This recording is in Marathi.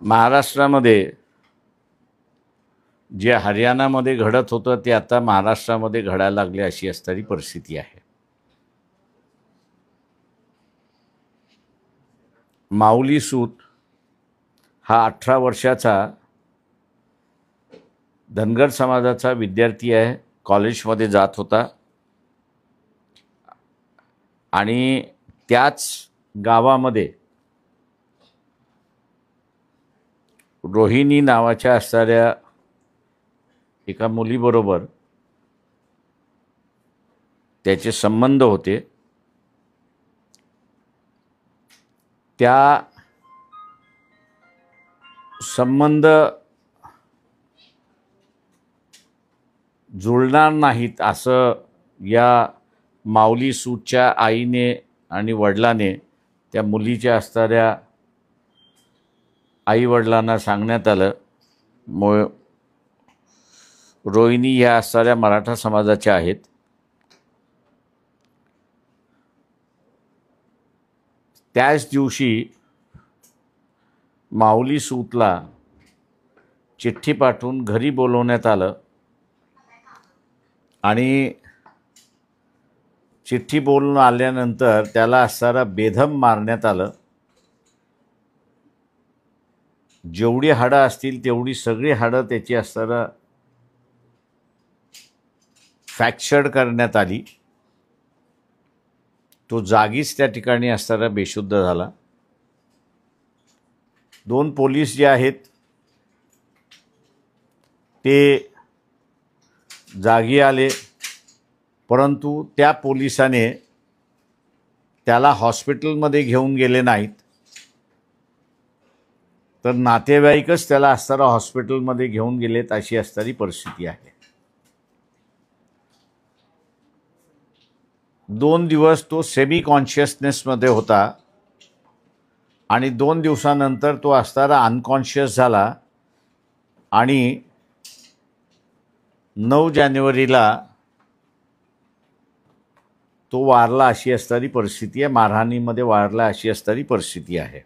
महाराष्ट्रामध्ये जे हरियाणामध्ये घडत होतं ते आता महाराष्ट्रामध्ये घडायला लागले अशी असणारी परिस्थिती आहे। माऊली सूत हा 18 वर्षाचा धनगर समाजाचा विद्यार्थी आहे। कॉलेजमध्ये जात होता आणि त्याच गावामध्ये रोहिणी नावाच्या असणाऱ्या एका मुलीबरोबर त्याचे संबंध होते। त्या संबंध जुळणार नाहीत असं या माऊली सूतच्या आईने आणि वडिलाने त्या मुलीच्या असणाऱ्या आई वडिलांना सांगण्यात आलं। रोहिणी ह्या असणाऱ्या मराठा समाजाच्या आहेत। त्याच दिवशी माऊली सूतला चिठ्ठी पाठवून घरी बोलवण्यात आलं आणि चिठ्ठी बोलून आल्यानंतर त्याला असणारा बेदम मारण्यात आलं। जेवढी हाडं असतील तेवढी सगळी हाडं त्याची असणारा फ्रॅक्चर्ड करण्यात आली। तो जागीच त्या ठिकाणी असणारा बेशुद्ध झाला। 2 पोलीस जे आहेत ते जागी आले, परंतु त्या पोलिसाने त्याला हॉस्पिटलमध्ये घेऊन गेले नाहीत, तर नातेवाईकच त्याला असणारा हॉस्पिटलमध्ये घेऊन गेलेत अशी असणारी परिस्थिती आहे। 2 दिवस तो सेमी कॉन्शियसनेसमध्ये होता आणि 2 दिवसानंतर तो असणारा अनकॉन्शियस झाला आणि 9 जानेवारीला तो वारला अशी असणारी परिस्थिती आहे। मारहाणीमध्ये वारला अशी असणारी परिस्थिती आहे।